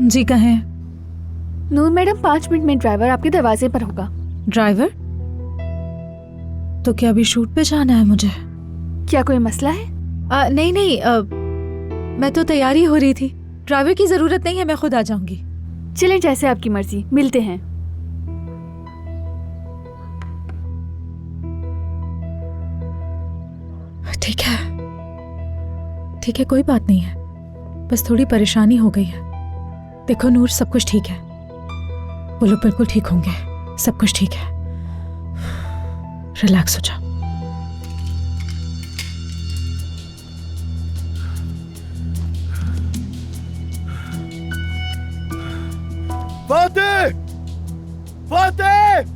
जी कहें। नूर madam 5 minute में driver आपके दरवाजे पर होगा। ड्राइवर? तो क्या अभी शूट पे जाना है मुझे? क्या कोई मसला है? नहीं नहीं, मैं तो तैयारी हो रही थी। ड्राइवर की जरूरत नहीं है, मैं खुद आ जाऊंगी। चलें, जैसे आपकी मर्जी, मिलते हैं। ठीक है ठीक है, कोई बात नहीं है, बस थोड़ी परेशानी हो गई है। देखो नूर, सब कुछ ठीक है, वो लोग बिल्कुल ठीक होंगे, सब कुछ ठीक है। रिलैक्स हो जाओ। फातेह! फातेह!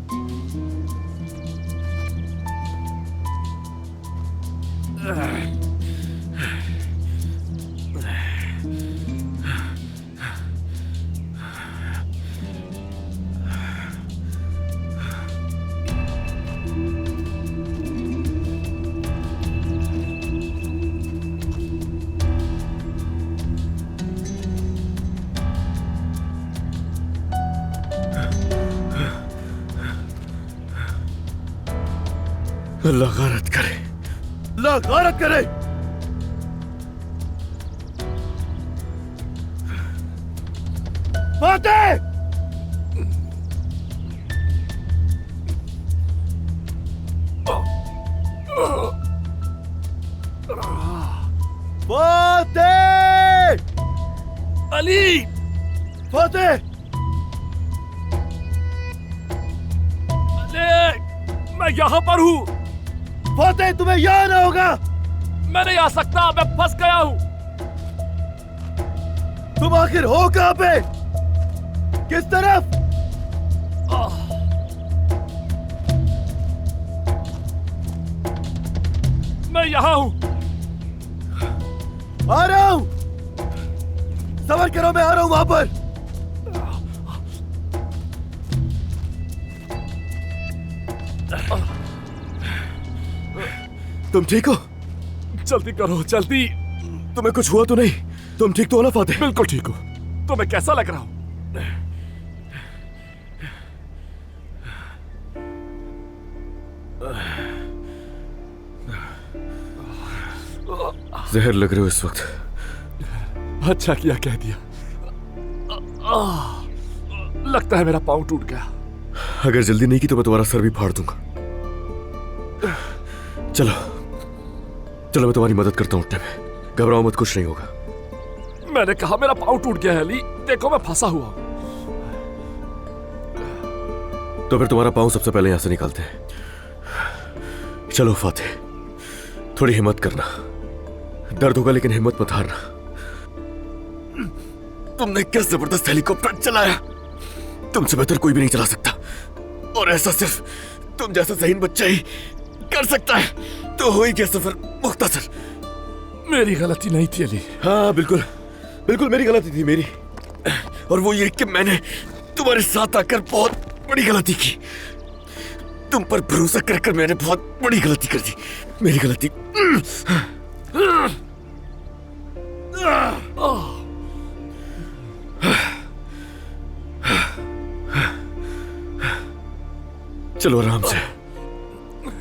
अल्लाह गारत करे, अल्लाह गारत करे। फातेह! फातेह! अली! फातेह! अली! मैं यहाँ पर हूँ। फातेह, तुम्हें यहाँ आना होगा। मैं नहीं आ सकता, मैं फंस गया हूँ। तुम आखिर हो कहाँ पे? किस तरफ? मैं यहाँ हूँ। आ रहा हूँ। सबर करो, मैं आ रहा हूँ वहां पर। तुम ठीक हो? जल्दी करो, जल्दी। तुम्हें कुछ हुआ तो नहीं? तुम ठीक तो हो ना फातेह? बिल्कुल ठीक हो। तुम्हें कैसा लग रहा हूँ? जहर लग रहे हो इस वक्त। अच्छा किया कह दिया। लगता है मेरा पाँव टूट गया। अगर जल्दी नहीं की तो मैं तुम्हारा सर भी फाड़ दूंगा। चलो चलो, मैं तुम्हारी मदद करता हूँ उठने में। घबराओ मत, कुछ नहीं होगा। मैंने कहा मेरा पाँव टूट गया है अली, देखो मैं फंसा हुआ हूँ। तो फिर तुम्हारा पाँव सबसे पहले यहां से निकालते हैं। चलो फातेह, थोड़ी हिम्मत करना। दर्द होगा लेकिन हिम्मत मत हारना। तुमने क्या जबरदस्त हेलीकॉप्टर चलाया, तुमसे बेहतर कोई भी नहीं चला सकता। और ऐसा सिर्फ तुम जैसा ज़हीन बच्चा ही कर सकता है। तो हो ही गया सफर मुख्तसर। मेरी गलती नहीं थी अली। हाँ बिल्कुल बिल्कुल मेरी गलती थी, मेरी। और वो ये कि मैंने तुम्हारे साथ आकर बहुत बड़ी गलती की। तुम पर भरोसा कर कर मैंने बहुत बड़ी गलती कर दी। मेरी गलती। चलो आराम से,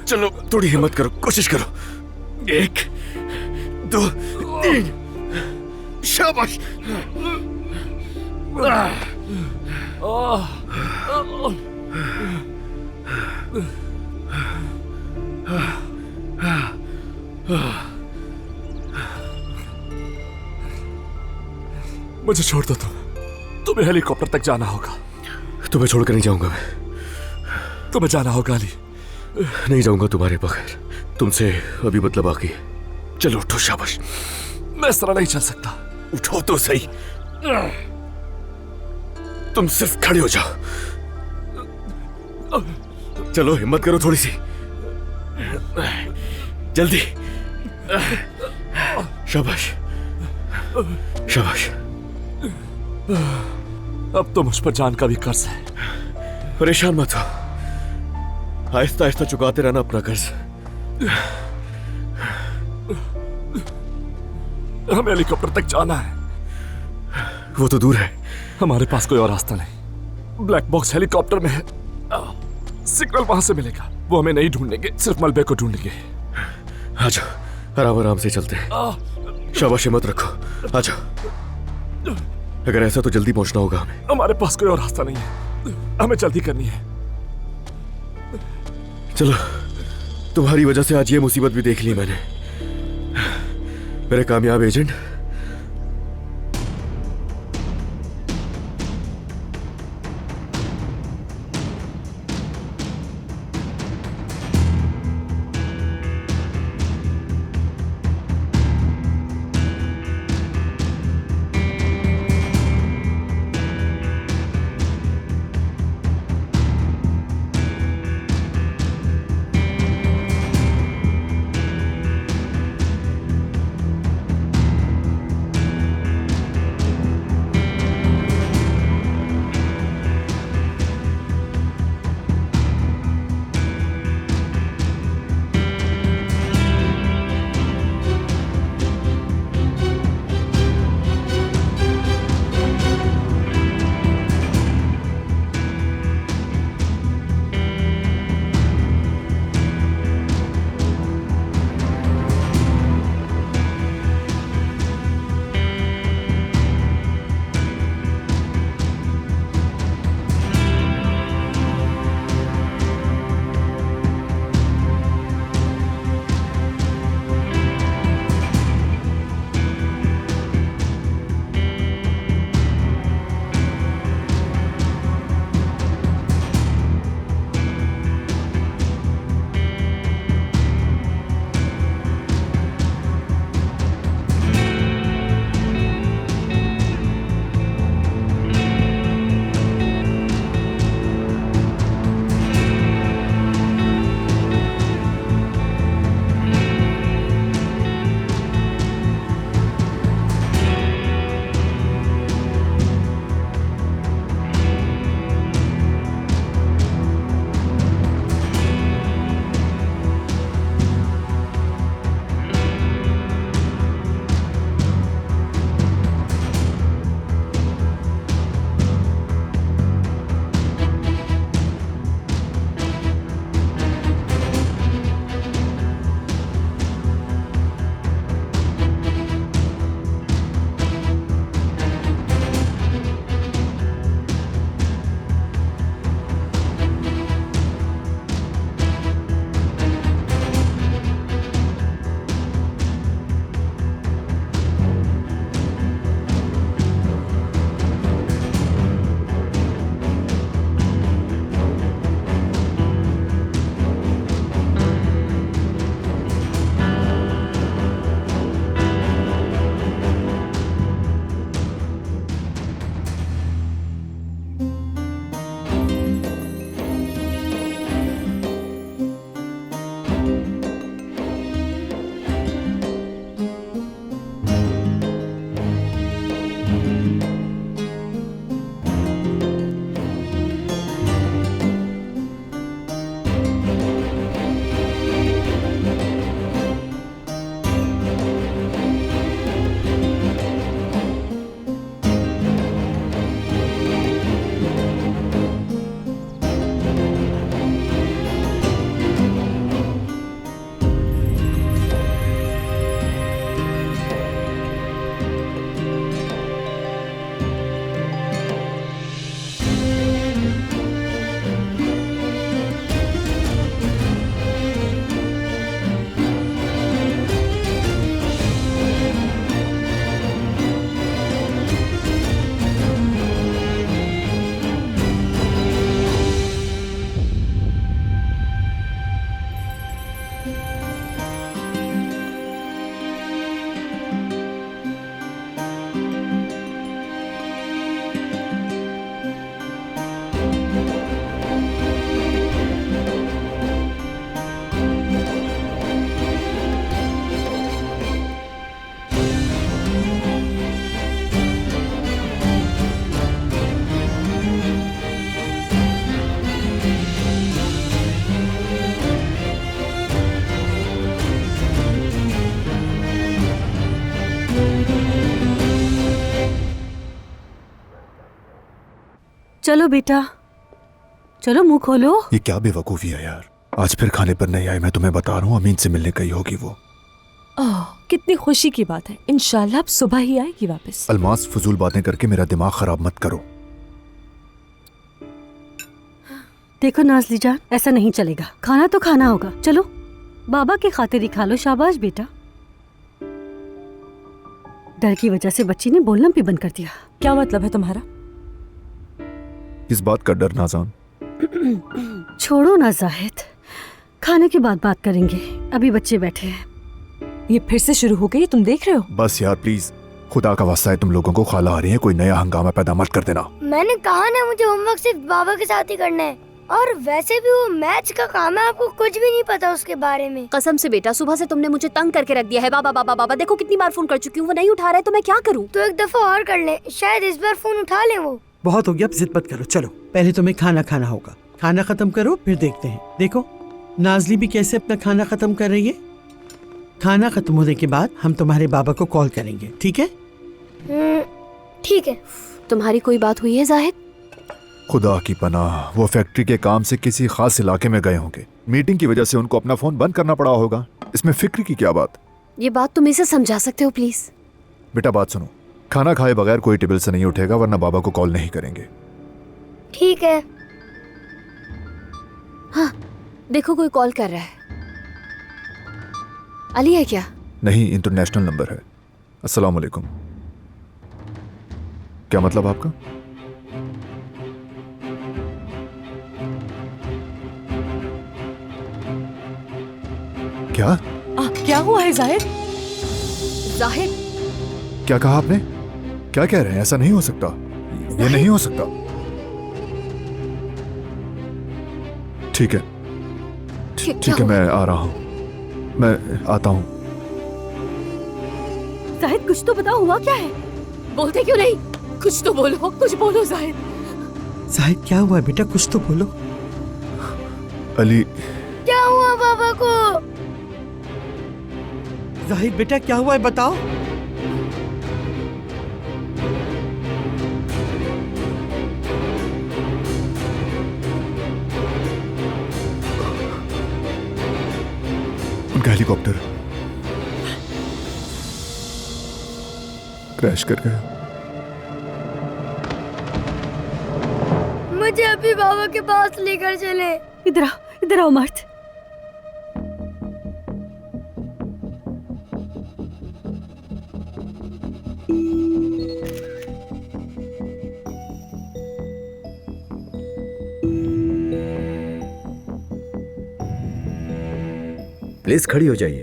चलो थोड़ी हिम्मत करो, कोशिश करो। 1 2 3, शाबाश। मुझे छोड़ दो तुम्हें हेलीकॉप्टर तक जाना होगा। तुम्हें छोड़कर नहीं जाऊंगा मैं। तुम्हें जाना होगा अली। नहीं जाऊंगा तुम्हारे बगैर। तुमसे अभी मतलब बाकी है। चलो उठो, शाबाश। मैं इस तरह नहीं चल सकता। उठो तो सही। तुम सिर्फ खड़े हो जाओ। चलो हिम्मत करो थोड़ी सी, जल्दी। शाबाश शाबाश। अब तो मुझ पर जान का भी कर्ज है। परेशान मत हो, आहिस्ता आहिस्ता चुकाते रहना अपना कर्ज। हमें हेलीकॉप्टर तक जाना है। वो तो दूर है, हमारे पास कोई और रास्ता नहीं। ब्लैक बॉक्स हेलीकॉप्टर में है। सिग्नल वहां से मिलेगा। वो हमें नहीं ढूंढेंगे, सिर्फ मलबे को ढूंढेंगे। आ जाओ, आराम आराम से चलते हैं। शाबाशी मत रखो, आ जाओ। अगर ऐसा तो जल्दी पहुंचना होगा हमें। हमारे पास कोई और रास्ता नहीं है, हमें जल्दी करनी है। चलो, तुम्हारी वजह से आज ये मुसीबत भी देख ली मैंने। मेरे कामयाब एजेंट। चलो बेटा, चलो मुंह खोलो। ये क्या बेवकूफ़ी है यार, आज फिर खाने पर नहीं आई। मैं तुम्हें बता रहा हूँ, अमीन से मिलने गई होगी वो। ओह, कितनी खुशी की बात है। इंशाल्लाह अब सुबह ही आएगी वापस। अलमास, फजूल बातें करके मेरा दिमाग खराब मत करो। देखो नाज़ली जान, ऐसा नहीं चलेगा। खाना तो खाना होगा। चलो बाबा की खातिर ही खा लो। शाबाश बेटा। डर की वजह से बच्ची ने बोलना भी बंद कर दिया। क्या मतलब है तुम्हारा? इस बात का डर नाजान। छोड़ो ना जाहिद, खाने के बाद बात करेंगे। अभी बच्चे बैठे हैं। ये फिर से शुरू हो गई, तुम देख रहे हो? बस यार प्लीज, खुदा का वास्ता है, तुम लोगों को खाला आ रही है, कोई नया हंगामा पैदा मत कर देना। मैंने कहा ना, मुझे होमवर्क सिर्फ बाबा के साथ ही करना है। और वैसे भी वो मैच का काम है, आपको कुछ भी नहीं पता उसके बारे में। कसम से बेटा, सुबह से तुमने मुझे तंग करके रख दिया है। बाबा बाबा बाबा, देखो कितनी बार फोन कर चुकी हूँ, वो नहीं उठा रहा है तो मैं क्या करूँ? तो एक दफा और कर ले, शायद इस बार फोन उठा ले वो। बहुत हो गया, अब जिद मत करो। चलो पहले तुम्हें खाना खाना होगा। खाना खत्म करो फिर देखते हैं। देखो नाज़ली भी कैसे अपना खाना खत्म कर रही है। खाना खत्म होने के बाद हम तुम्हारे बाबा को कॉल करेंगे, ठीक है? ठीक है। तुम्हारी कोई बात हुई है जाहिद? खुदा की पनाह, वो फैक्ट्री के काम से किसी खास इलाके में गए होंगे। मीटिंग की वजह से उनको अपना फोन बंद करना पड़ा होगा। इसमें फिक्र की क्या बात? ये बात तुम इसे समझा सकते हो प्लीज? बेटा बात सुनो, खाना खाए बगैर कोई टेबल से नहीं उठेगा, वरना बाबा को कॉल नहीं करेंगे। ठीक है। हाँ, देखो कोई कॉल कर रहा है। अली है क्या? नहीं, इंटरनेशनल नंबर है। अस्सलाम वालेकुम। क्या मतलब आपका? क्या क्या हुआ है जाहिद? जाहिद, क्या कहा आपने? क्या कह रहे हैं? ऐसा नहीं हो सकता, ये नहीं हो सकता। ठीक है, ठीक है, मैं आ रहा हूँ, मैं आता हूँ। जाहिद कुछ तो बताओ, हुआ क्या है? बोलते क्यों नहीं? कुछ तो बोलो, कुछ बोलो जाहिद। जाहिद क्या हुआ बेटा, कुछ तो बोलो। अली, क्या हुआ बाबा को? जाहिद बेटा क्या हुआ है बताओ। उनका हेलीकॉप्टर क्रैश कर गया। मुझे अभी बाबा के पास लेकर चले। इधर आओ मर्द। प्लीज खड़ी हो जाइए।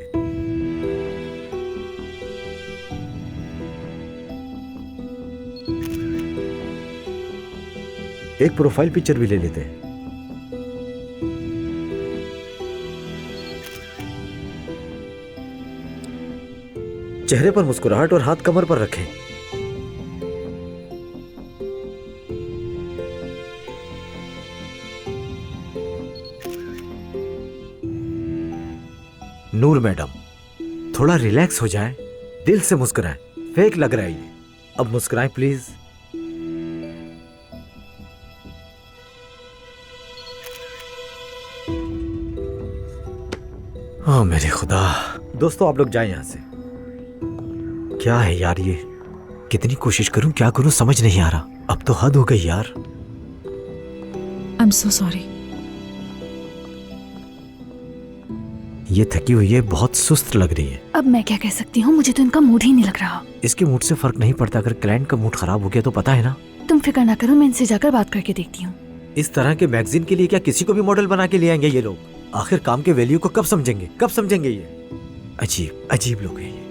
एक प्रोफाइल पिक्चर भी ले लेते हैं। चेहरे पर मुस्कुराहट और हाथ कमर पर रखें। नूर मैडम, थोड़ा रिलैक्स हो जाए, दिल से मुस्कुराएं। फेक लग रहा है ये, अब मुस्कुराएं प्लीज। हाँ मेरे खुदा। दोस्तों आप लोग जाएं यहां से। क्या है यार ये, कितनी कोशिश करूं, क्या करूं समझ नहीं आ रहा। अब तो हद हो गई यार। I am so sorry. ये थकी हुई है, बहुत सुस्त लग रही है। अब मैं क्या कह सकती हूँ, मुझे तो इनका मूड ही नहीं लग रहा। इसके मूड से फर्क नहीं पड़ता, अगर क्लाइंट का मूड खराब हो गया तो पता है ना। तुम फिक्र ना करो, मैं इनसे जाकर बात करके देखती हूँ। इस तरह के मैगजीन के लिए क्या किसी को भी मॉडल बना के ले आएंगे ये लोग? आखिर काम के वैल्यू को कब समझेंगे, कब समझेंगे ये? अजीब अजीब लोग हैं ये।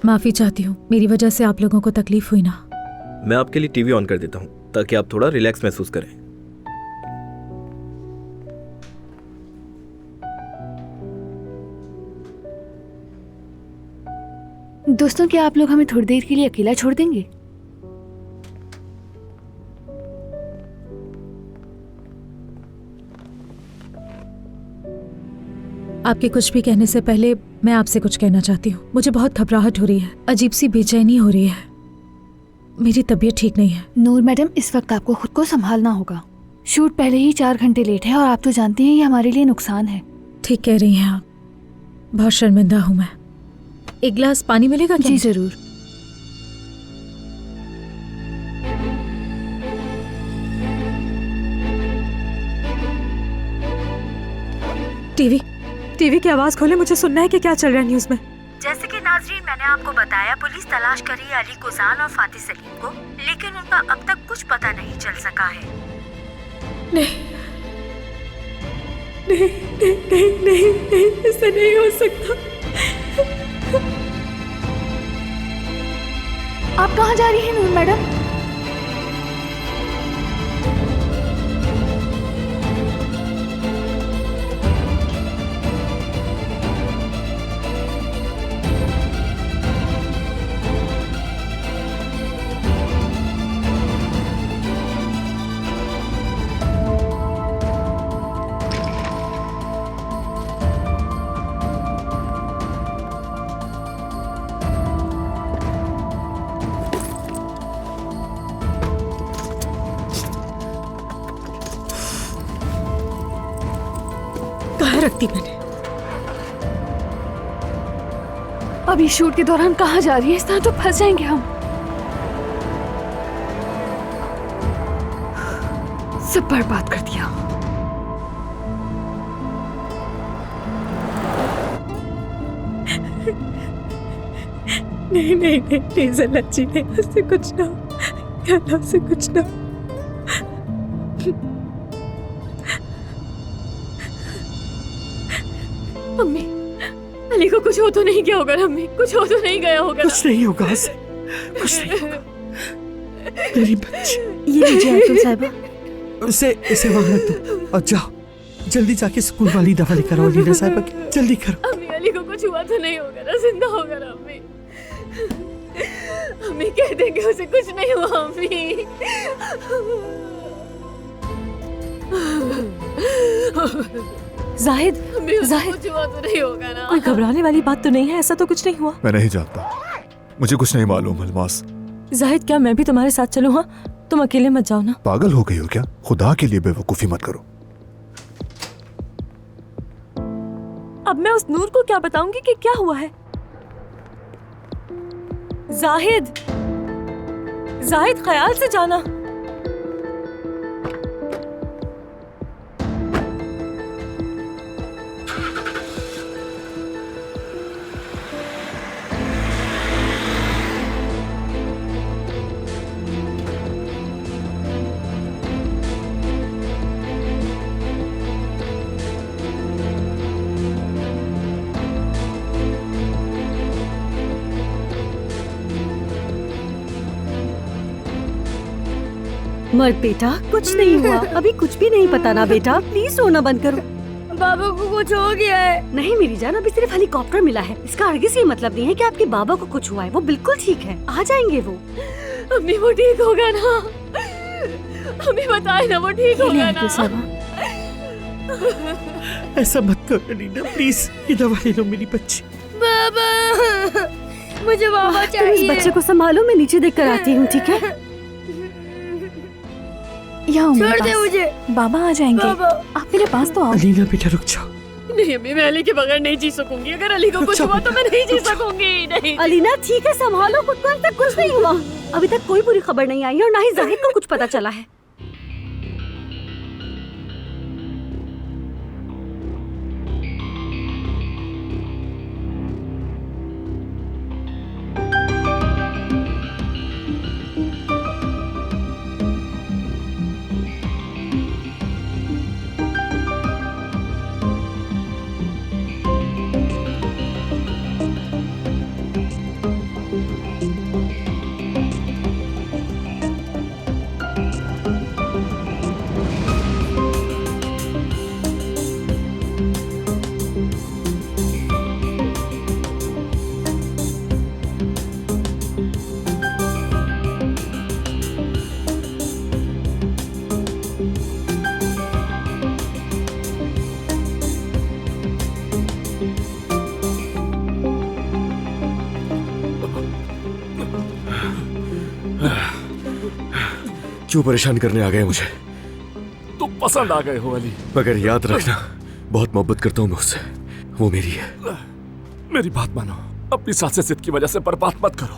माफी चाहती हूँ, मेरी वजह से आप लोगों को तकलीफ हुई ना। मैं आपके लिए टीवी ऑन कर देता हूँ ताकि आप थोड़ा रिलैक्स महसूस करें। दोस्तों, क्या आप लोग हमें थोड़ी देर के लिए अकेला छोड़ देंगे? आपके कुछ भी कहने से पहले मैं आपसे कुछ कहना चाहती हूँ। मुझे बहुत घबराहट हो रही है, अजीब सी बेचैनी हो रही है। मेरी तबीयत ठीक नहीं है। नूर मैडम, इस वक्त आपको खुद को संभालना होगा। शूट पहले ही 4 घंटे लेट है और आप तो जानती हैं ये हमारे लिए नुकसान है। ठीक कह रही हैं आप, बहुत शर्मिंदा हूँ मैं। एक गिलास पानी मिलेगा क्या? जी जरूर। टीवी की आवाज खोले, मुझे सुनना है कि क्या चल रहा है न्यूज में। जैसे कि नाजरीन, मैंने आपको बताया पुलिस तलाश कर रही है अली कुजान और फातिह सलीम को, लेकिन उनका अब तक कुछ पता नहीं चल सका है। नहीं नहीं नहीं नहीं नहीं, नहीं, ऐसा नहीं हो सकता। आप कहाँ जा रही हैं नूर मैडम? कहाँ रखती मैंने? अभी शूट के दौरान कहाँ जा रही है? इस तरह तो फंस जाएंगे हम। सब बर्बाद कर दिया। नहीं नहीं नहीं, प्लीज अल्लाह जी, नहीं, उससे कुछ ना हो, अल्लाह से कुछ ना हो। अम्मी, अली को कुछ हो तो नहीं गया होगा? अम्मी, कुछ हो तो नहीं गया होगा? कुछ नहीं होगा उसे, कुछ नहीं होगा मेरी बच्ची। ये लीजिए आयतुल साहिबा। इसे वहां रख दो और जाओ जल्दी जाके स्कूल वाली दवा लेकर आओ लीना साहिबा की, जल्दी करो। अम्मी, अली को कुछ हुआ तो नहीं होगा ना? जिंदा होगा ना अम्मी? अम्मी कह देंगे उसे कुछ नहीं हुआ। अम्मी जाहिद, जाहिद, कुछ हुआ तो नहीं होगा ना? कोई घबराने वाली बात तो नहीं है? ऐसा तो कुछ नहीं हुआ? मैं नहीं जानता, मुझे कुछ नहीं मालूम अलमास। जाहिद, क्या मैं भी तुम्हारे साथ चलूं? हाँ, तुम अकेले मत जाओ ना। पागल हो गई हो क्या? खुदा के लिए बेवकूफी मत करो। अब मैं उस नूर को क्या बताऊंगी कि क्या हुआ है? जाहिद, जाहिद, ख्याल से जाना। मर्द बेटा, कुछ नहीं हुआ, अभी कुछ भी नहीं पता ना बेटा, प्लीज रोना बंद करो। बाबा को कुछ हो गया है। नहीं मेरी जान, अभी सिर्फ हेलीकॉप्टर मिला है, इसका हरगिज़ ये मतलब नहीं है कि आपके बाबा को कुछ हुआ है। वो बिल्कुल ठीक है, आ जाएंगे वो। अम्मी, वो ठीक होगा ना? अम्मी बताए ना, वो ठीक होगा ना? ऐसा मत करो लीना, प्लीज ये दवा ले लो मेरी बच्ची। बाबा, मुझे बाबा तुम चाहिए। इस बच्चे को संभालो, मैं नीचे देख कर आती हूँ, ठीक है? छोड़ दे मुझे। बाबा आ जाएंगे। बाबा। आप मेरे पास तो आओ। अलीना बेटा रुक जाओ। नहीं अम्मी, मैं अली के बगैर नहीं जी सकूंगी। अगर अली को कुछ हुआ तो मैं नहीं जी सकूंगी। नहीं अलीना ठीक है, संभालो खुद को, अभी तक कुछ नहीं हुआ। अभी तक कोई बुरी खबर नहीं आई और ना ही जाहिद को कुछ पता चला है। क्यों परेशान करने आ गए मुझे? तुम पसंद आ गए हो अली। मगर याद रखना, बहुत मोहब्बत करता हूँ मैं उससे, वो मेरी है। मेरी बात मानो, अपनी सासे जिद की वजह से बर्बाद मत करो।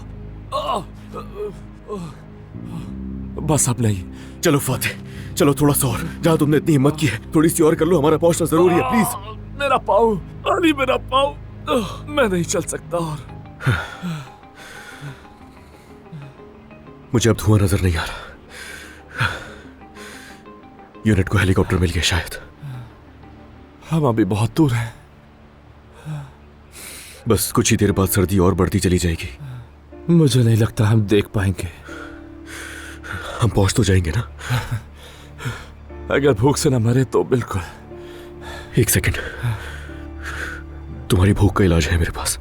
बस अब नहीं। चलो फातिह, चलो थोड़ा सा और। जहाँ तुमने इतनी हिम्मत की है, थोड़ी सी और कर लो। हमारा पहुंचना जरूरी है, प्लीज। मेरा पाँव अली, मेरा पाँव। मैं नहीं चल सकता और। मुझे अब धुआं नजर नहीं आ रहा। यूनिट को हेलीकॉप्टर मिल गया शायद। हम अभी बहुत दूर हैं। बस कुछ ही देर बाद सर्दी और बढ़ती चली जाएगी। मुझे नहीं लगता हम देख पाएंगे। हम पहुंच तो जाएंगे ना? अगर भूख से ना मरे तो बिल्कुल। एक सेकंड, तुम्हारी भूख का इलाज है मेरे पास।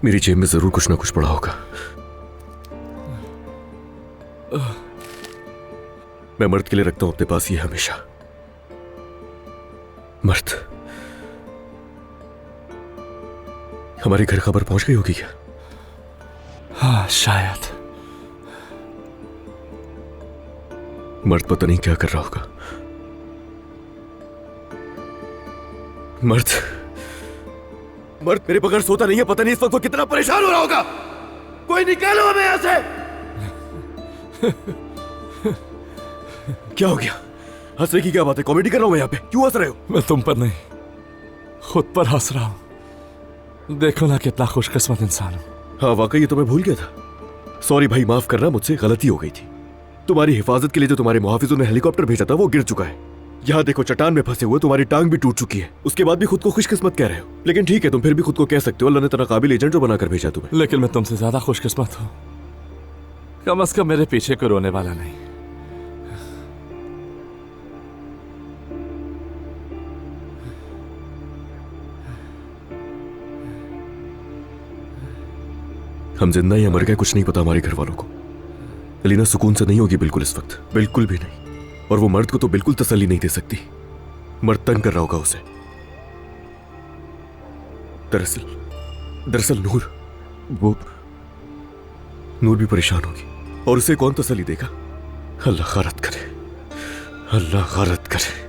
मेरी जेब में जरूर कुछ ना कुछ पड़ा होगा। मैं मर्द के लिए रखता हूं अपने पास ये हमेशा। मर्द। हमारे घर खबर पहुंच गई होगी क्या? हाँ शायद। मर्द पता नहीं क्या कर रहा होगा। मर्द मेरे बगैर सोता नहीं है। पता नहीं इस वक्त वो कितना परेशान हो रहा होगा। कोई निकालो हमें यहां से। क्या हो गया? हंसने की क्या बात है? कॉमेडी कर रहा हूं मैं यहाँ पे। क्यों हंस रहे हो? मैं तुम पर नहीं, खुद पर हंस रहा हूं। देखो ना कितना खुशकिस्मत इंसान हूं। हाँ वाकई, ये तो मैं भूल गया था। सॉरी भाई, माफ करना, मुझसे गलती हो गई थी। तुम्हारी हिफाजत के लिए जो तुम्हारे मुहाफिजों ने हेलीकॉप्टर भेजा था वो गिर चुका है। यहाँ देखो, चट्टान में फंसे हुए तुम्हारी टांग भी टूट चुकी है। उसके बाद भी खुद को खुशकिस्मत कह रहे हो। लेकिन ठीक है, तुम फिर भी खुद को कह सकते हो, अल्लाह ने इतना काबिल एजेंट जो बनाकर भेजा तुम्हें। लेकिन मैं तुमसे ज्यादा खुशकिस्मत हूं। कम से कम मेरे पीछे कोई रोने वाला नहीं। हम जिंदा या मर गए कुछ नहीं पता हमारे घर वालों को। अलीना सुकून से नहीं होगी बिल्कुल इस वक्त, बिल्कुल भी नहीं। और वो मर्द को तो बिल्कुल तसल्ली नहीं दे सकती। मर्द तंग कर रहा होगा उसे। दरअसल नूर भी परेशान होगी और उसे कौन तसल्ली देगा? अल्लाह गारत करे, अल्लाह गारत करे।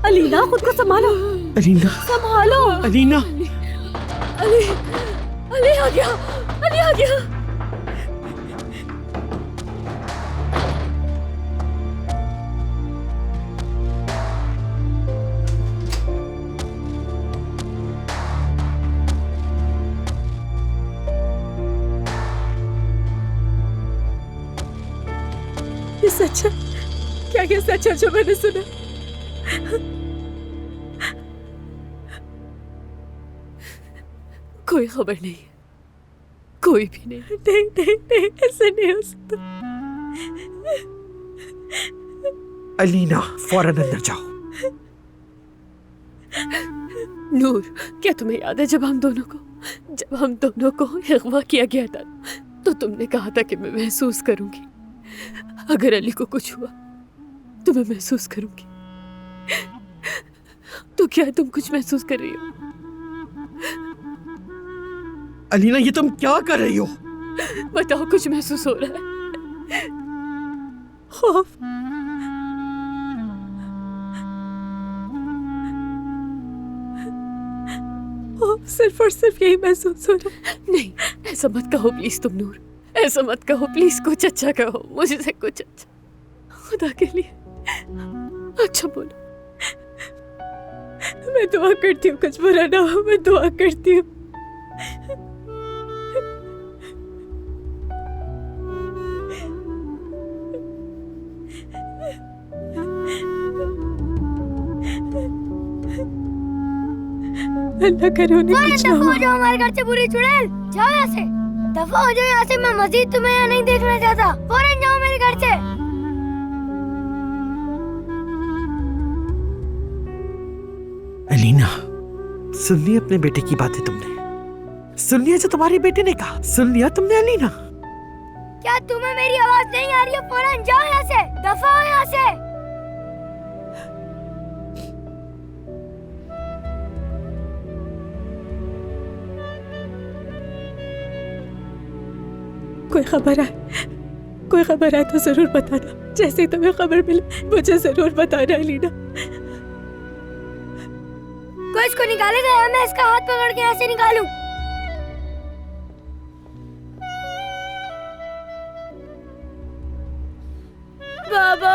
अलीना, खुद को संभालो। अलीना, संभालो। अलीना, अली आ गया, अली आ गया। ये सच है? क्या ये सच है जो मैंने सुना? कोई खबर नहीं, कोई भी नहीं। नहीं नहीं नहीं, ऐसा नहीं हो सकता। अलीना, फौरन अंदर जाओ। नूर, क्या तुम्हें याद है जब हम दोनों को अगवा किया गया था, तो तुमने कहा था कि मैं महसूस करूंगी, अगर अली को कुछ हुआ तो मैं महसूस करूंगी। तो क्या तुम कुछ महसूस कर रही हो? अलीना, ये तुम क्या कर रही हो? बताओ, कुछ महसूस हो रहा है? खौफ। सिर्फ और सिर्फ यही महसूस हो रहा है। नहीं, ऐसा मत कहो प्लीज तुम नूर, ऐसा मत कहो प्लीज। कुछ अच्छा कहो मुझसे, कुछ अच्छा, खुदा के लिए अच्छा बोलो। मैं दुआ करती हूँ कुछ बुरा ना हो, मैं दुआ करती हूँ। अल्लाह करे उन्हें कुछ ना हो। दफा हो जाओ हमारे घर से, बुरी चुड़ैल। जाओ यहाँ से, दफा हो जाओ यहाँ से। मैं मजीद तुम्हें यहाँ नहीं देखना चाहता। फौरन जाओ मेरे घर से। सुन लिया अपने बेटे की बातें तुमने? सुन लिया जो तुम्हारे बेटे ने कहा? सुन लिया तुमने अलीना? क्या तुम्हें मेरी आवाज नहीं आ रही है? फौरन जाओ यहाँ से, दफा हो यहाँ से। कोई खबर आए तो जरूर बताना। जैसे ही तुम्हें खबर मिले मुझे जरूर बताना अलीना। कोई इसको निकालेगा या मैं इसका हाथ पकड़ के यहाँ से निकालूं? बाबा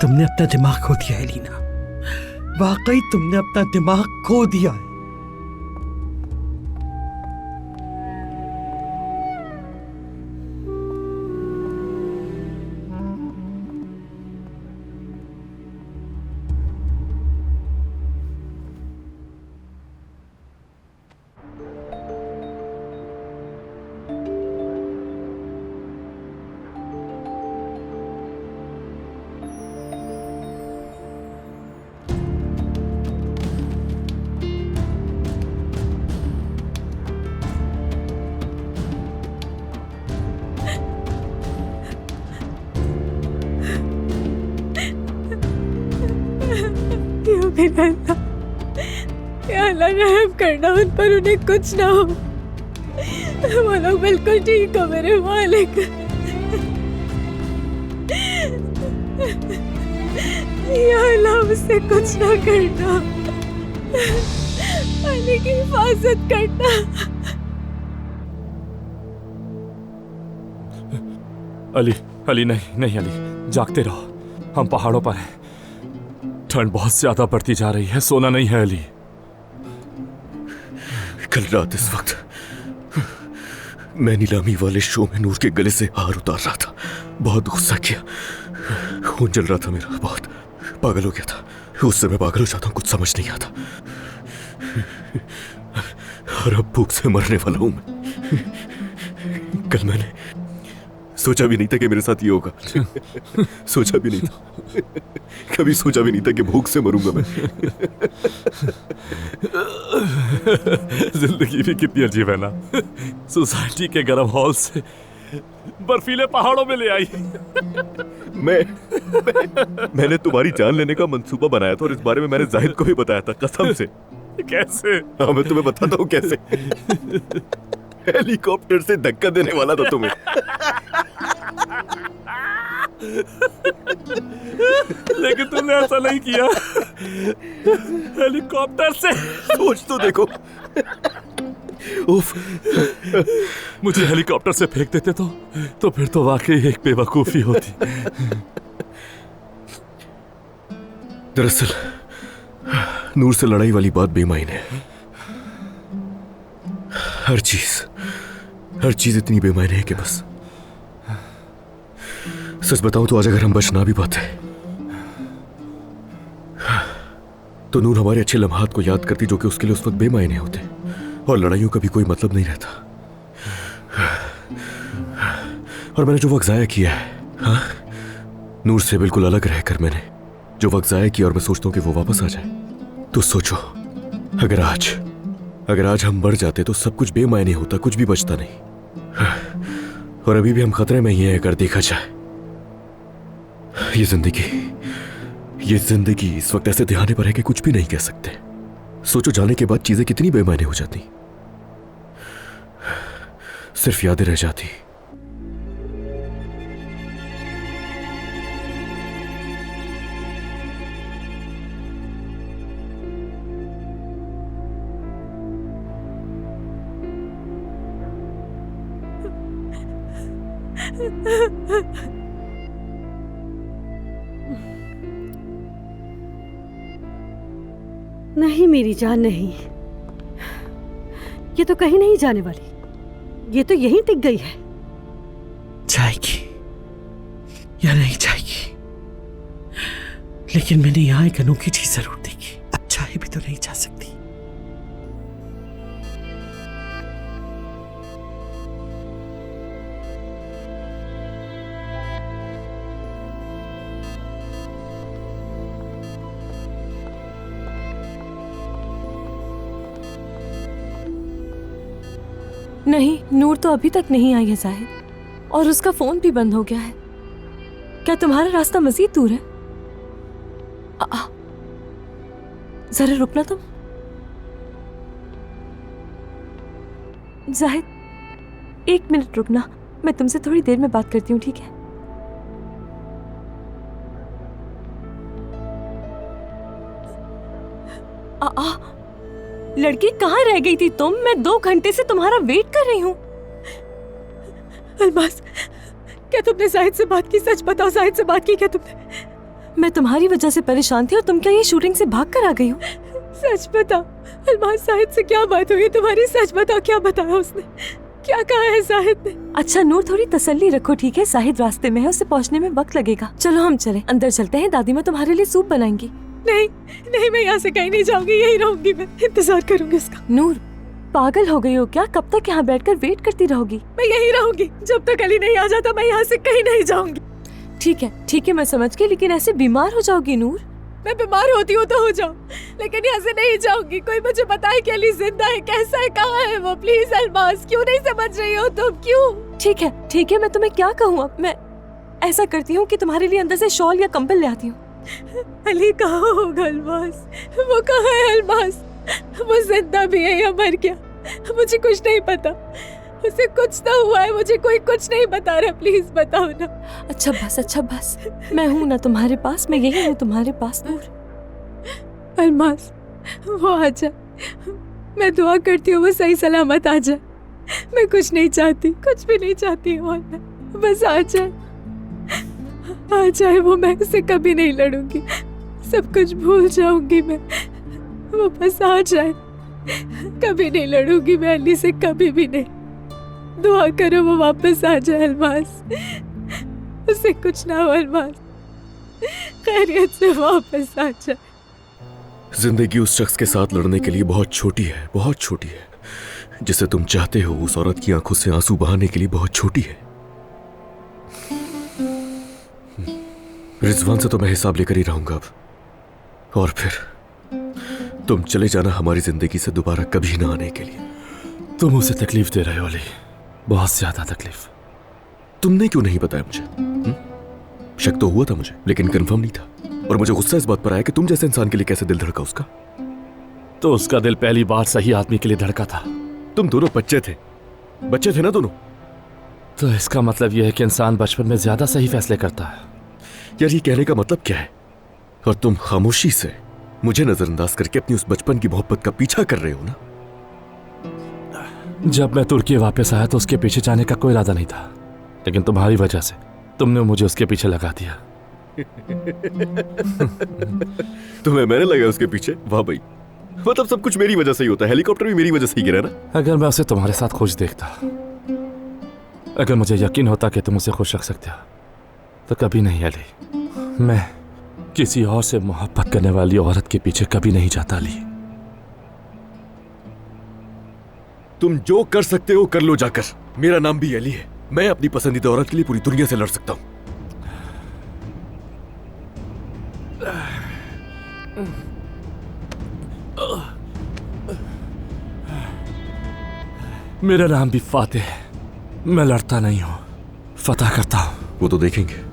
तुमने अपना दिमाग खो दिया है लीना, वाकई तुमने अपना दिमाग खो दिया है। अल्लाह रहम करना उन पर, उन्हें कुछ ना हो। वो लोग बिल्कुल ठीक हो मेरे मालिक। या अल्लाह उससे कुछ ना करना, अली की हिफाजत करना। अली नहीं अली, जागते रहो। हम पहाड़ों पर हैं, ठंड बहुत ज्यादा बढ़ती जा रही है, सोना नहीं है अली। कल रात इस वक्त मैं नीलामी वाले शो में नूर के गले से हार उतार रहा था। बहुत गुस्सा किया, खून जल रहा था मेरा, बहुत पागल हो गया था। उससे मैं पागल हो जाता हूँ, कुछ समझ नहीं आता। और अब भूख से मरने वाला हूं मैं। कल मैंने सोचा भी नहीं था कि मेरे साथ ये होगा। सोचा भी नहीं था, कभी सोचा भी नहीं था कि भूख से मरूंगा मैं। जिंदगी भी कितनी अजीब है ना। सोसाइटी के गर्म हॉल से बर्फीले पहाड़ों में ले आई। मैंने तुम्हारी जान लेने का मंसूबा बनाया था और इस बारे में मैंने जाहिद को भी बताया था, कसम से। कैसे? हाँ, मैं तुम्हें बताता हूँ कैसे। हेलीकॉप्टर से धक्का देने वाला था तुम्हें। लेकिन तुमने ऐसा नहीं किया। हेलीकॉप्टर से सोच तो देखो। उफ। मुझे हेलीकॉप्टर से फेंक देते तो फिर तो वाकई एक बेवकूफी होती। दरअसल नूर से लड़ाई वाली बात बेमायने है। हर चीज इतनी बेमायने है कि बस सच बताऊं तो आज अगर हम बच ना भी पाते तो नूर हमारे अच्छे लम्हात को याद करती, जो कि उसके लिए उस वक्त बेमायने होते, और लड़ाइयों का भी कोई मतलब नहीं रहता। और मैंने जो वक्त जाया किया है, हाँ, नूर से बिल्कुल अलग रहकर मैंने जो वक्त जाया किया, और मैं सोचता हूं कि वो वापस आ जाए। तो सोचो, अगर आज हम मर जाते तो सब कुछ बेमायने होता, कुछ भी बचता नहीं। और अभी भी हम खतरे में ही हैं अगर देखा जाए। ये जिंदगी इस वक्त ऐसे ध्यान पर है कि कुछ भी नहीं कह सकते। सोचो, जाने के बाद चीजें कितनी बेमायने हो जाती, सिर्फ यादें रह जाती। नहीं मेरी जान, नहीं, ये तो कहीं नहीं जाने वाली, ये तो यहीं टिक गई है। जाएगी या नहीं जाएगी, लेकिन मैंने यहाँ एक अनोखी चीज जरूर देखी। अब चाहे भी तो नहीं जा सकती। नहीं, नूर तो अभी तक नहीं आई है जाहिद, और उसका फोन भी बंद हो गया है। क्या तुम्हारा रास्ता मजीद दूर है? जरा रुकना तुम। जाहिद, 1 मिनट रुकना, मैं तुमसे थोड़ी देर में बात करती हूँ, ठीक है? लड़की कहाँ रह गई थी तुम? मैं 2 घंटे से तुम्हारा वेट कर रही हूँ। अलमास, क्या तुमने जाहिद से बात की? सच बताओ, जाहिद से बात की क्या तुमने? मैं तुम्हारी वजह से परेशान थी और तुम क्या ये शूटिंग से भाग कर आ गई हो? सच बताओ अलमास, जाहिद से क्या बात हुई तुम्हारी? सच बताओ, क्या बताया उसने? क्या कहा है जाहिद ने? अच्छा नूर, थोड़ी तसल्ली रखो, ठीक है? जाहिद रास्ते में है, उसे पहुंचने में वक्त लगेगा। चलो हम चले, अंदर चलते हैं। दादी माँ तुम्हारे लिए सूप बनाएंगी। नहीं नहीं, मैं यहाँ से कहीं नहीं जाऊंगी, यही रहूंगी, मैं इंतजार करूंगी उसका। नूर, पागल हो गई हो क्या? कब तक यहाँ बैठकर वेट करती रहोगी? मैं यही रहूंगी जब तक अली नहीं आ जाता। मैं यहाँ से कहीं नहीं जाऊंगी। ठीक है, मैं समझ गई, लेकिन ऐसे बीमार हो जाओगी नूर। मैं बीमार होती हूँ तो हो जाऊँ, लेकिन यहाँ से नहीं जाऊंगी। कोई मुझे बताए कि अली जिंदा है, कैसा है, कहाँ है वो? प्लीज अलमास, क्यों नहीं समझ रही हो तुम? क्यों? ठीक है, मैं तुम्हें क्या कहूँ अब? मैं ऐसा करती हूँ कि तुम्हारे लिए अंदर से शॉल या कंबल ले आती हूँ। अली कहाँ होगा अलमास? वो कहाँ है अलमास? वो जिंदा भी है या मर गया? मुझे कुछ नहीं पता। उसे कुछ तो हुआ है, मुझे कोई कुछ नहीं बता रहा। प्लीज बताओ ना। अच्छा बस, मैं हूँ ना तुम्हारे पास, मैं यही हूँ तुम्हारे पास नूर। अलमास, वो आ जाए, मैं दुआ करती हूँ वो सही सलामत आ जाए। मैं कुछ नहीं चाहती, कुछ भी नहीं चाहती हूँ, बस आ जाए, आ जाए वो। मैं उससे कभी नहीं लड़ूंगी, सब कुछ भूल जाऊंगी मैं। वो बस आ जाए, कभी नहीं लड़ूंगी मैं अली से, कभी भी नहीं। दुआ करो वो वापस आ जाए अलमास, उसे कुछ ना हो अलमास, खैरियत से वापस आ जाए। जिंदगी उस शख्स के साथ लड़ने के लिए बहुत छोटी है, बहुत छोटी है। जिसे तुम चाहते हो उस औरत की आंखों से आंसू बहाने के लिए बहुत छोटी है। रिजवान से तो मैं हिसाब लेकर ही रहूंगा अब, और फिर तुम चले जाना हमारी जिंदगी से दोबारा कभी ना आने के लिए। तुम उसे तकलीफ दे रहे हो अली, बहुत ज्यादा तकलीफ। तुमने क्यों नहीं बताया मुझे? शक तो हुआ था मुझे, लेकिन कंफर्म नहीं था। और मुझे गुस्सा इस बात पर आया कि तुम जैसे इंसान के लिए कैसे दिल धड़का उसका। तो उसका दिल पहली बार सही आदमी के लिए धड़का था। तुम दोनों बच्चे थे ना दोनों। तो इसका मतलब यह है कि इंसान बचपन में ज्यादा सही फैसले करता है। यार ये कहने का मतलब क्या है? और तुम खामोशी से मुझे नजरअंदाज करके अपनी उस बचपन की मोहब्बत का पीछा कर रहे हो ना। जब मैं तुर्की वापस आया तो उसके पीछे जाने का कोई इरादा नहीं था, लेकिन तुम्हारी वजह से तुमने मुझे उसके पीछे लगा दिया। तुम्हें मैंने लगा उसके पीछे? वाह भाई, मतलब सब कुछ मेरी वजह से ही होता है। हेलीकॉप्टर भी मेरी वजह से ही गिरा ना। अगर मैं उसे तुम्हारे साथ खुश देखता, अगर मुझे यकीन होता कि तुम उसे खुश रख सकते हो, तो कभी नहीं अली, मैं किसी और से मोहब्बत करने वाली औरत के पीछे कभी नहीं जाता अली। तुम जो कर सकते हो कर लो जाकर। मेरा नाम भी अली है। मैं अपनी पसंदीदा औरत के लिए पूरी दुनिया से लड़ सकता हूं। मेरा नाम भी फातेह है। मैं लड़ता नहीं हूं, फतह करता हूं। वो तो देखेंगे।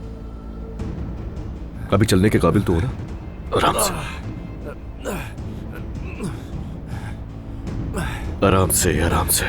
अभी चलने के काबिल तो हो ना? आराम से, आराम से, आराम से।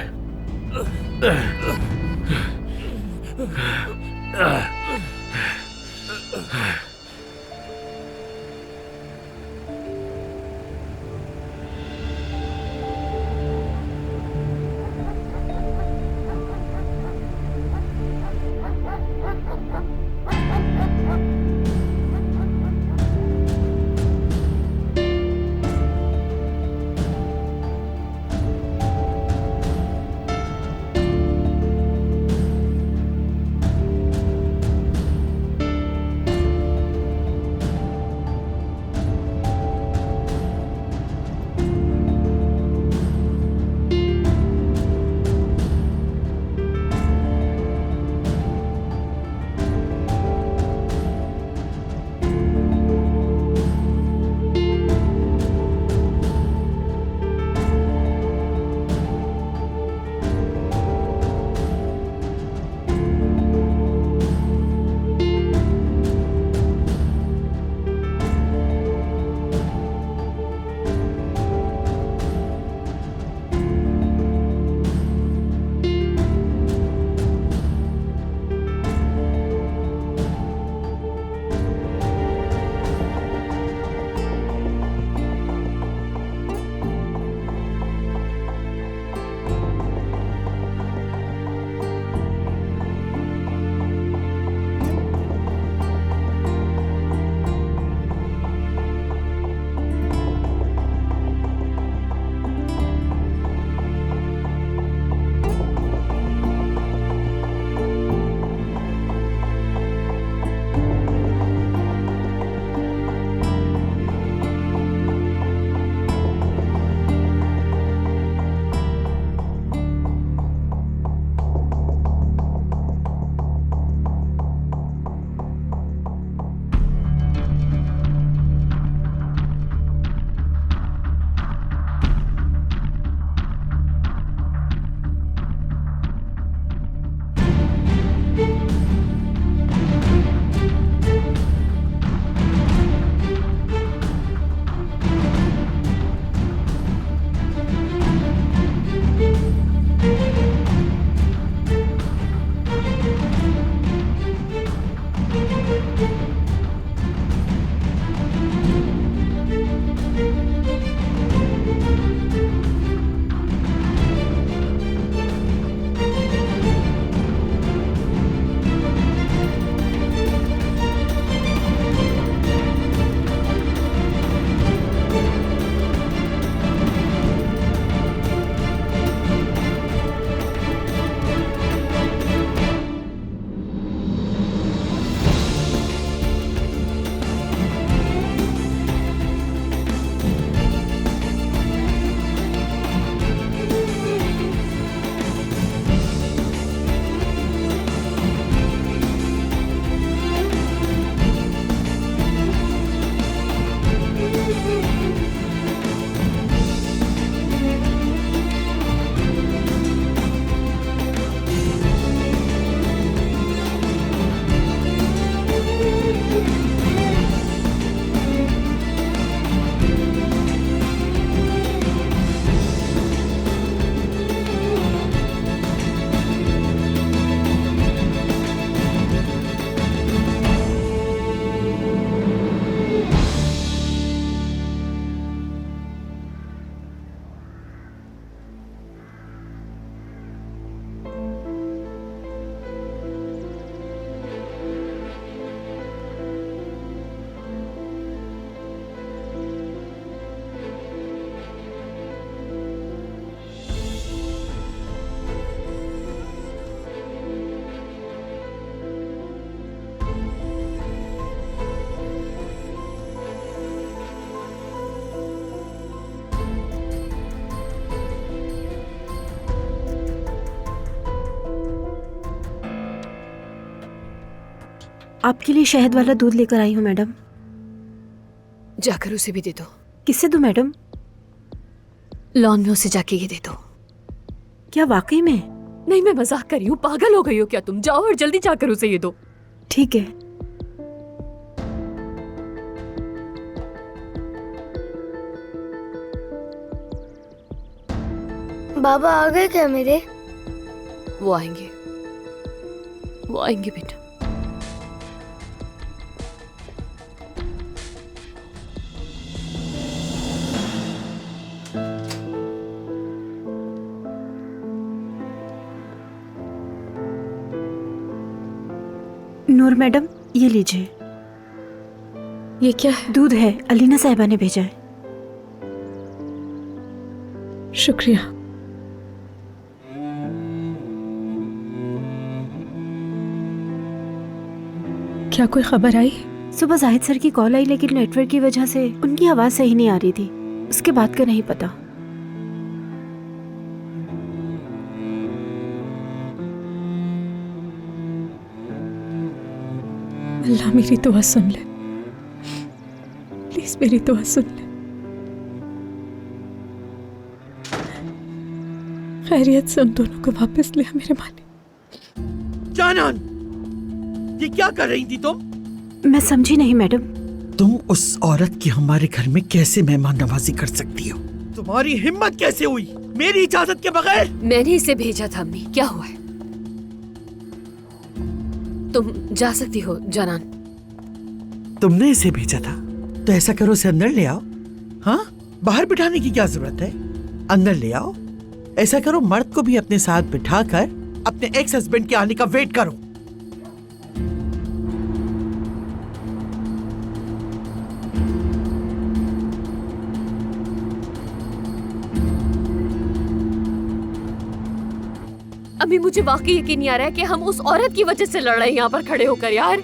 आपके लिए शहद वाला दूध लेकर आई हूँ मैडम। जाकर उसे भी दे दो। किससे दूँ मैडम? लॉन में उसे जाके ये दे दो। क्या वाकई में? नहीं, मैं मजाक कर रही हूँ। पागल हो गई हो क्या तुम? जाओ और जल्दी जाकर उसे ये दो। ठीक है। बाबा आ गए क्या मेरे? वो आएंगे, वो आएंगे बेटा। नूर मैडम, ये लीजिए। ये क्या है? दूध है, अलीना साहिबा ने भेजा है। शुक्रिया। क्या कोई खबर आई? सुबह जाहिद सर की कॉल आई, लेकिन नेटवर्क की वजह से उनकी आवाज सही नहीं आ रही थी। उसके बाद का नहीं पता। अल्लाह मेरी दुआ सुन ले, प्लीज मेरी दुआ सुन ले। खैरियत से उन दोनों को वापस ले मेरे मालिक। जानान, ये क्या कर रही थी तुम? मैं समझी नहीं मैडम। तुम उस औरत की हमारे घर में कैसे मेहमान नवाजी कर सकती हो? तुम्हारी हिम्मत कैसे हुई मेरी इजाजत के बगैर? मैंने इसे भेजा था अम्मी। क्या हुआ है? तुम जा सकती हो जानान। तुमने इसे भेजा था तो ऐसा करो, उसे अंदर ले आओ। हाँ, बाहर बिठाने की क्या जरूरत है? अंदर ले आओ। ऐसा करो, मर्द को भी अपने साथ बिठाकर अपने एक्स हस्बैंड के आने का वेट करो। अभी मुझे वाकई यकीन नहीं आ रहा है कि हम उस औरत की वजह से लड़ रहे हैं यहाँ पर खड़े होकर। यार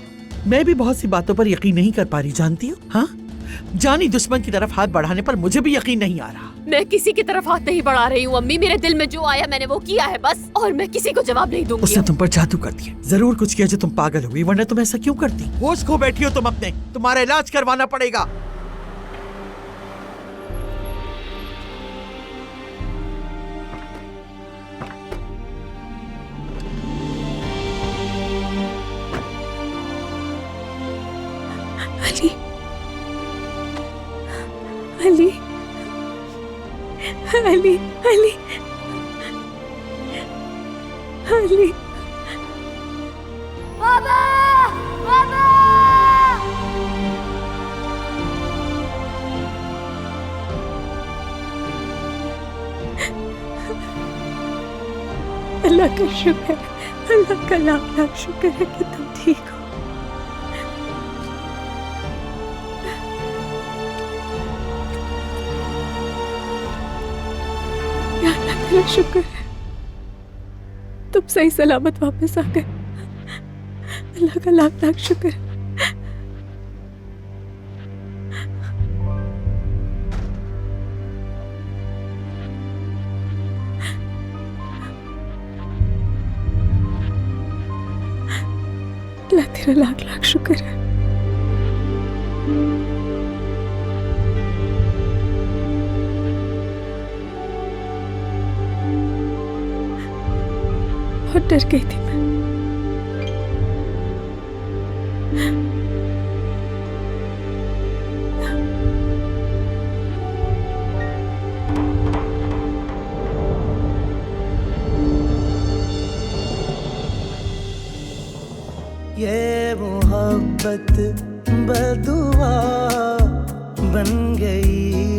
मैं भी बहुत सी बातों पर यकीन नहीं कर पा रही, जानती हो? हाँ, जानी दुश्मन की तरफ हाथ बढ़ाने पर मुझे भी यकीन नहीं आ रहा। मैं किसी की तरफ हाथ नहीं बढ़ा रही हूँ अम्मी। मेरे दिल में जो आया मैंने वो किया है बस, और मैं किसी को जवाब नहीं दूंगी। उसने तुम पर जादू कर दिया। जरूर कुछ किया जो तुम पागल हुई, वरना तुम ऐसा क्यों करती? होश खो बैठी हो तुम अपने। तुम्हारा इलाज करवाना पड़ेगा। अली, अली, अली, अली, अली। बाबा, बाबा। अल्लाह का शुक्र है, अल्लाह का लाख लाख शुक्र है कि तुम ठीक हो। अल्लाह का शुक्र है तुम सही सलामत वापस आ गए। अल्लाह का लाख लाख शुक्र है। अल्लाह तेरा लाख लाख शुक्र है। बहुत डर गई थी मैं। ये मोहब्बत बदुआ बन गई